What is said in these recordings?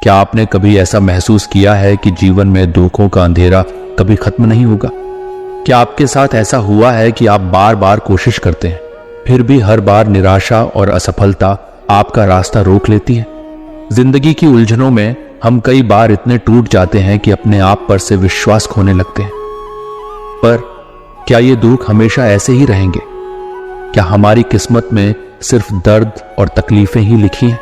क्या आपने कभी ऐसा महसूस किया है कि जीवन में दुखों का अंधेरा कभी खत्म नहीं होगा? क्या आपके साथ ऐसा हुआ है कि आप बार बार कोशिश करते हैं, फिर भी हर बार निराशा और असफलता आपका रास्ता रोक लेती है? जिंदगी की उलझनों में हम कई बार इतने टूट जाते हैं कि अपने आप पर से विश्वास खोने लगते हैं। पर क्या ये दुख हमेशा ऐसे ही रहेंगे? क्या हमारी किस्मत में सिर्फ दर्द और तकलीफें ही लिखी हैं,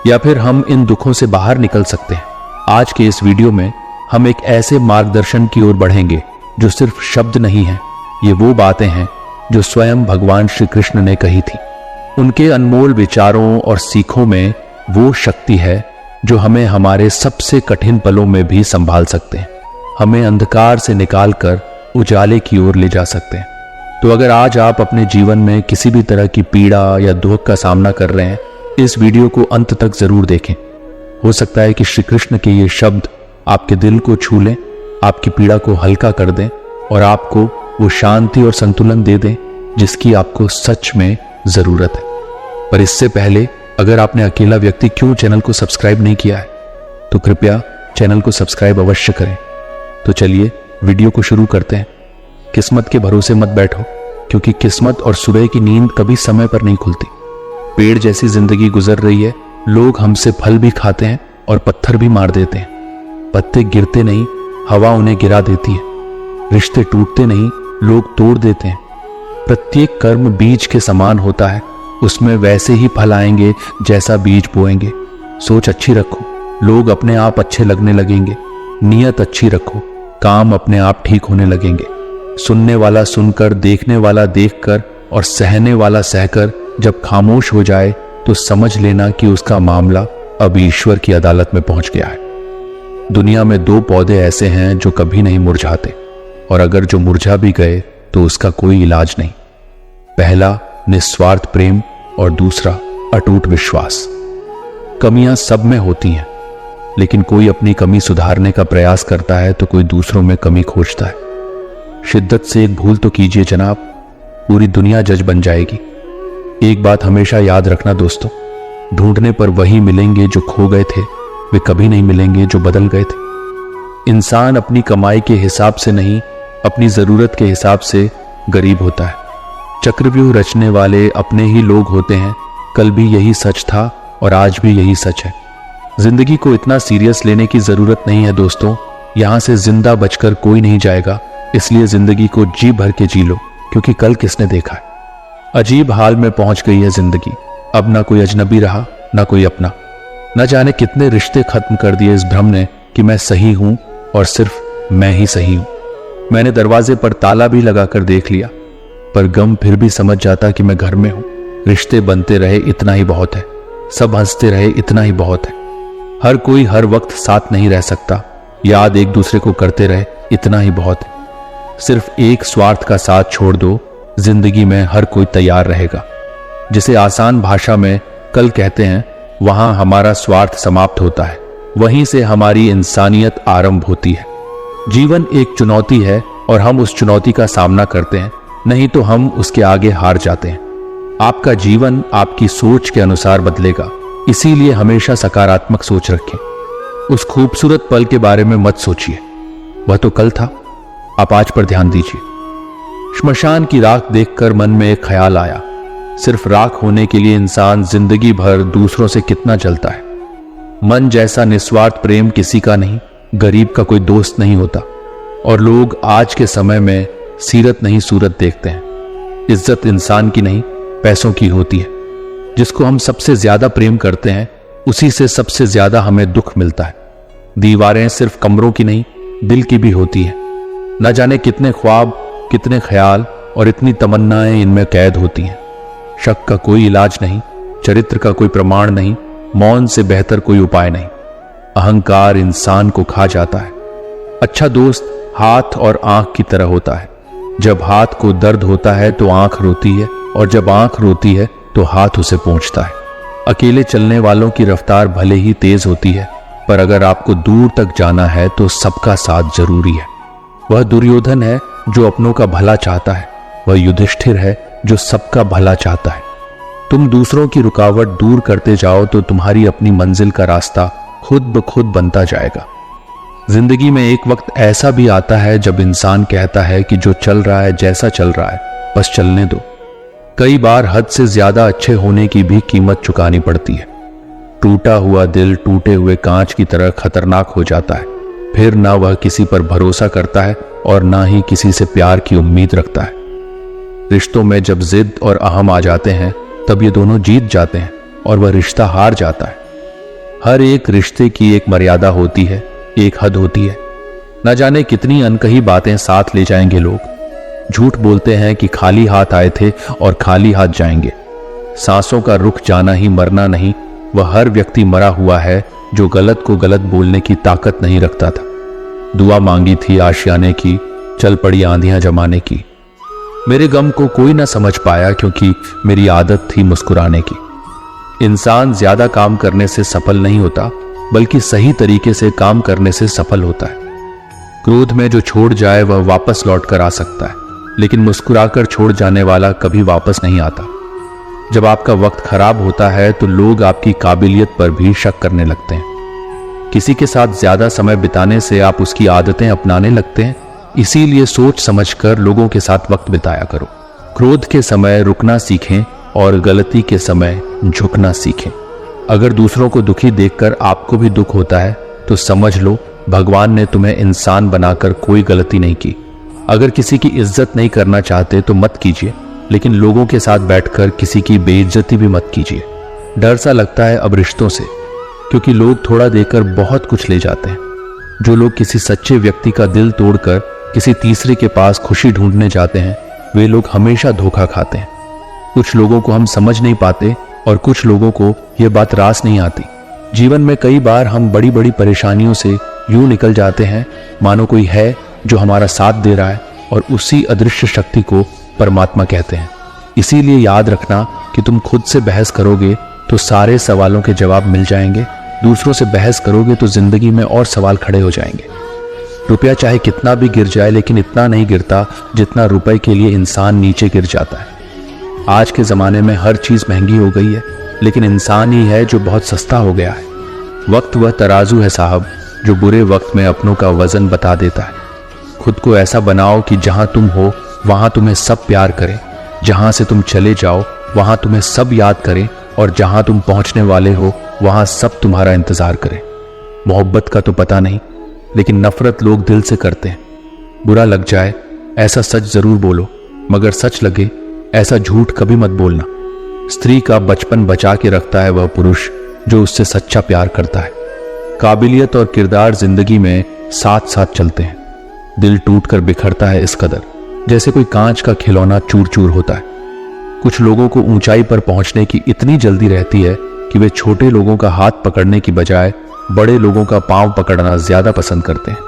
या फिर हम इन दुखों से बाहर निकल सकते हैं? आज के इस वीडियो में हम एक ऐसे मार्गदर्शन की ओर बढ़ेंगे जो सिर्फ शब्द नहीं है, ये वो बातें हैं जो स्वयं भगवान श्री कृष्ण ने कही थी। उनके अनमोल विचारों और सीखों में वो शक्ति है जो हमें हमारे सबसे कठिन पलों में भी संभाल सकते हैं, हमें अंधकार से निकालकर उजाले की ओर ले जा सकते हैं। तो अगर आज आप अपने जीवन में किसी भी तरह की पीड़ा या दुख का सामना कर रहे हैं, इस वीडियो को अंत तक जरूर देखें। हो सकता है कि श्री कृष्ण के ये शब्द आपके दिल को छू लें, आपकी पीड़ा को हल्का कर दें और आपको वो शांति और संतुलन दे दें जिसकी आपको सच में जरूरत है। पर इससे पहले अगर आपने अकेला व्यक्ति क्यों चैनल को सब्सक्राइब नहीं किया है तो कृपया चैनल को सब्सक्राइब अवश्य करें। तो चलिए वीडियो को शुरू करते हैं। किस्मत के भरोसे मत बैठो, क्योंकि किस्मत और सुबह की नींद कभी समय पर नहीं खुलती। पेड़ जैसी जिंदगी गुजर रही है, लोग हमसे फल भी खाते हैं और पत्थर भी मार देते हैं। पत्ते गिरते नहीं, हवा उन्हें गिरा देती है। रिश्ते टूटते नहीं, लोग तोड़ देते हैं। प्रत्येक कर्म बीज के समान होता है, उसमें वैसे ही फल आएंगे जैसा बीज बोएंगे। सोच अच्छी रखो, लोग अपने आप अच्छे लगने लगेंगे। नीयत अच्छी रखो, काम अपने आप ठीक होने लगेंगे। सुनने वाला सुनकर, देखने वाला देखकर और सहने वाला सहकर जब खामोश हो जाए तो समझ लेना कि उसका मामला अब ईश्वर की अदालत में पहुंच गया है। दुनिया में दो पौधे ऐसे हैं जो कभी नहीं मुरझाते, और अगर जो मुरझा भी गए तो उसका कोई इलाज नहीं। पहला निस्वार्थ प्रेम और दूसरा अटूट विश्वास। कमियां सब में होती हैं, लेकिन कोई अपनी कमी सुधारने का प्रयास करता है तो कोई दूसरों में कमी खोजता है। शिद्दत से एक भूल तो कीजिए जनाब, पूरी दुनिया जज बन जाएगी। एक बात हमेशा याद रखना दोस्तों, ढूंढने पर वही मिलेंगे जो खो गए थे, वे कभी नहीं मिलेंगे जो बदल गए थे। इंसान अपनी कमाई के हिसाब से नहीं, अपनी जरूरत के हिसाब से गरीब होता है। चक्रव्यूह रचने वाले अपने ही लोग होते हैं। कल भी यही सच था और आज भी यही सच है। जिंदगी को इतना सीरियस लेने की जरूरत नहीं है दोस्तों, यहां से जिंदा बचकर कोई नहीं जाएगा, इसलिए जिंदगी को जी भर के जी लो, क्योंकि कल किसने देखा है। अजीब हाल में पहुंच गई है जिंदगी, अब ना कोई अजनबी रहा ना कोई अपना। न जाने कितने रिश्ते खत्म कर दिए इस भ्रम ने कि मैं सही हूं और सिर्फ मैं ही सही हूं। मैंने दरवाजे पर ताला भी लगाकर देख लिया, पर गम फिर भी समझ जाता कि मैं घर में हूं। रिश्ते बनते रहे इतना ही बहुत है, सब हंसते रहे इतना ही बहुत है। हर कोई हर वक्त साथ नहीं रह सकता, याद एक दूसरे को करते रहे इतना ही बहुत है। सिर्फ एक स्वार्थ का साथ छोड़ दो, जिंदगी में हर कोई तैयार रहेगा। जिसे आसान भाषा में कल कहते हैं, वहां हमारा स्वार्थ समाप्त होता है, वहीं से हमारी इंसानियत आरंभ होती है। जीवन एक चुनौती है और हम उस चुनौती का सामना करते हैं, नहीं तो हम उसके आगे हार जाते हैं। आपका जीवन आपकी सोच के अनुसार बदलेगा, इसीलिए हमेशा सकारात्मक सोच रखें। उस खूबसूरत पल के बारे में मत सोचिए, वह तो कल था, आप आज पर ध्यान दीजिए। श्मशान की राख देखकर मन में एक ख्याल आया, सिर्फ राख होने के लिए इंसान जिंदगी भर दूसरों से कितना जलता है। मन जैसा निस्वार्थ प्रेम किसी का नहीं, गरीब का कोई दोस्त नहीं होता। और लोग आज के समय में सीरत नहीं सूरत देखते हैं। इज्जत इंसान की नहीं, पैसों की होती है। जिसको हम सबसे ज्यादा प्रेम करते हैं, उसी से सबसे ज्यादा हमें दुख मिलता है। दीवारें सिर्फ कमरों की नहीं, दिल की भी होती है। न जाने कितने ख्वाब, कितने ख्याल और इतनी तमन्नाएं इनमें कैद होती हैं। शक का कोई इलाज नहीं, चरित्र का कोई प्रमाण नहीं, मौन से बेहतर कोई उपाय नहीं। अहंकार इंसान को खा जाता है। अच्छा दोस्त हाथ और आंख की तरह होता है। जब हाथ को दर्द होता है तो आंख रोती है, और जब आंख रोती है तो हाथ उसे पोंछता है। अकेले चलने वालों की रफ्तार भले ही तेज होती है, पर अगर आपको दूर तक जाना है तो सबका साथ जरूरी है। वह दुर्योधन है जो अपनों का भला चाहता है, वह युधिष्ठिर है जो सबका भला चाहता है। तुम दूसरों की रुकावट दूर करते जाओ तो तुम्हारी अपनी मंजिल का रास्ता खुद ब खुद बनता जाएगा। जिंदगी में एक वक्त ऐसा भी आता है जब इंसान कहता है कि जो चल रहा है, जैसा चल रहा है, बस चलने दो। कई बार हद से ज्यादा अच्छे होने की भी कीमत चुकानी पड़ती है। टूटा हुआ दिल टूटे हुए कांच की तरह खतरनाक हो जाता है। फिर ना वह किसी पर भरोसा करता है और ना ही किसी से प्यार की उम्मीद रखता है। रिश्तों में जब जिद और अहम आ जाते हैं तब ये दोनों जीत जाते हैं और वह रिश्ता हार जाता है। हर एक रिश्ते की एक मर्यादा होती है, एक हद होती है। न जाने कितनी अनकही बातें साथ ले जाएंगे लोग। झूठ बोलते हैं कि खाली हाथ आए थे और खाली हाथ जाएंगे। सांसों का रुख जाना ही मरना नहीं, वह हर व्यक्ति मरा हुआ है जो गलत को गलत बोलने की ताकत नहीं रखता था। दुआ मांगी थी आशियाने की, चल पड़ी आंधियां जमाने की। मेरे गम को कोई ना समझ पाया क्योंकि मेरी आदत थी मुस्कुराने की। इंसान ज्यादा काम करने से सफल नहीं होता, बल्कि सही तरीके से काम करने से सफल होता है। क्रोध में जो छोड़ जाए वह वापस लौट कर आ सकता है, लेकिन मुस्कुराकर छोड़ जाने वाला कभी वापस नहीं आता। जब आपका वक्त खराब होता है तो लोग आपकी काबिलियत पर भी शक करने लगते हैं। किसी के साथ ज्यादा समय बिताने से आप उसकी आदतें अपनाने लगते हैं। इसीलिए सोच समझकर लोगों के साथ वक्त बिताया करो। क्रोध के समय रुकना सीखें और गलती के समय झुकना सीखें। अगर दूसरों को दुखी देखकर आपको भी दुख होता है तो समझ लो भगवान ने तुम्हें इंसान बनाकर कोई गलती नहीं की। अगर किसी की इज्जत नहीं करना चाहते तो मत कीजिए, लेकिन लोगों के साथ बैठकर किसी की बेइज्जती भी मत कीजिए। डर सा लगता है अब रिश्तों से, क्योंकि लोग थोड़ा देकर बहुत कुछ ले जाते हैं। जो लोग किसी सच्चे व्यक्ति का दिल तोड़कर किसी तीसरे के पास खुशी ढूंढने जाते हैं, वे लोग हमेशा धोखा खाते हैं। कुछ लोगों को हम समझ नहीं पाते और कुछ लोगों को यह बात रास नहीं आती। जीवन में कई बार हम बड़ी बड़ी परेशानियों से यूं निकल जाते हैं मानो कोई है जो हमारा साथ दे रहा है, और उसी अदृश्य शक्ति को परमात्मा कहते हैं। इसीलिए याद रखना कि तुम खुद से बहस करोगे तो सारे सवालों के जवाब मिल जाएंगे। दूसरों से बहस करोगे तो जिंदगी में और सवाल खड़े हो जाएंगे। रुपया चाहे कितना भी गिर जाए, लेकिन इतना नहीं गिरता जितना रुपए के लिए इंसान नीचे गिर जाता है। आज के जमाने में हर चीज महंगी हो गई है, लेकिन इंसान ही है जो बहुत सस्ता हो गया है। वक्त वह तराजू है साहब जो बुरे वक्त में अपनों का वजन बता देता है। खुद को ऐसा बनाओ कि जहां तुम हो वहां तुम्हें सब प्यार करें, जहां से तुम चले जाओ वहां तुम्हें सब याद करें, और जहां तुम पहुंचने वाले हो वहां सब तुम्हारा इंतजार करें। मोहब्बत का तो पता नहीं, लेकिन नफरत लोग दिल से करते हैं। बुरा लग जाए ऐसा सच जरूर बोलो, मगर सच लगे ऐसा झूठ कभी मत बोलना। स्त्री का बचपन बचा के रखता है वह पुरुष जो उससे सच्चा प्यार करता है। काबिलियत और किरदार जिंदगी में साथ साथ चलते हैं। दिल टूटकर बिखरता है इस कदर जैसे कोई कांच का खिलौना चूर चूर होता है। कुछ लोगों को ऊंचाई पर पहुंचने की इतनी जल्दी रहती है कि वे छोटे लोगों का हाथ पकड़ने की बजाय बड़े लोगों का पांव पकड़ना ज्यादा पसंद करते हैं।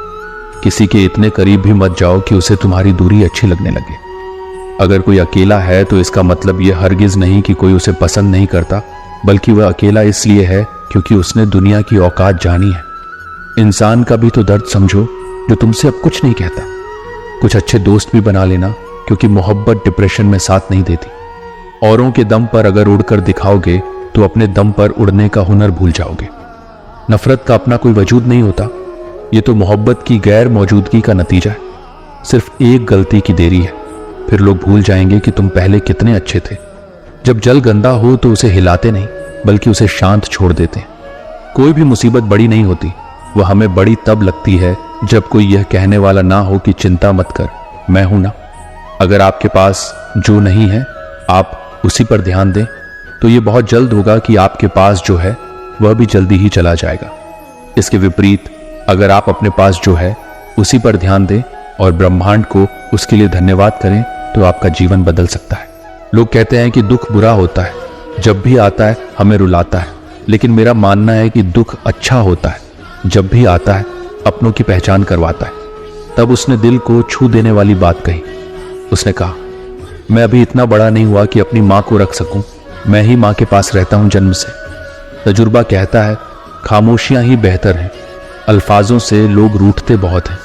किसी के इतने करीब भी मत जाओ कि उसे तुम्हारी दूरी अच्छी लगने लगे। अगर कोई अकेला है तो इसका मतलब यह हरगिज नहीं कि कोई उसे पसंद नहीं करता, बल्कि वह अकेला इसलिए है क्योंकि उसने दुनिया की औकात जानी है। इंसान का भी तो दर्द समझो जो तुमसे अब कुछ नहीं कहता। कुछ अच्छे दोस्त भी बना लेना, क्योंकि मोहब्बत डिप्रेशन में साथ नहीं देती। औरों के दम पर अगर उड़कर दिखाओगे तो अपने दम पर उड़ने का हुनर भूल जाओगे। नफरत का अपना कोई वजूद नहीं होता, ये तो मोहब्बत की गैर मौजूदगी का नतीजा है। सिर्फ एक गलती की देरी है, फिर लोग भूल जाएंगे कि तुम पहले कितने अच्छे थे। जब जल गंदा हो तो उसे हिलाते नहीं, बल्कि उसे शांत छोड़ देते हैं। कोई भी मुसीबत बड़ी नहीं होती, वह हमें बड़ी तब लगती है जब कोई यह कहने वाला ना हो कि चिंता मत कर, मैं हूं ना। अगर आपके पास जो नहीं है आप उसी पर ध्यान दें तो यह बहुत जल्द होगा कि आपके पास जो है वह भी जल्दी ही चला जाएगा। इसके विपरीत अगर आप अपने पास जो है उसी पर ध्यान दें और ब्रह्मांड को उसके लिए धन्यवाद करें तो आपका जीवन बदल सकता है। लोग कहते हैं कि दुख बुरा होता है, जब भी आता है हमें रुलाता है, लेकिन मेरा मानना है कि दुख अच्छा होता है, जब भी आता है अपनों की पहचान करवाता है। तब उसने दिल को छू देने वाली बात कही। उसने कहा, मैं अभी इतना बड़ा नहीं हुआ कि अपनी माँ को रख सकूं, मैं ही माँ के पास रहता हूं जन्म से। तजुर्बा कहता है खामोशियां ही बेहतर हैं, अल्फाजों से लोग रूठते बहुत हैं।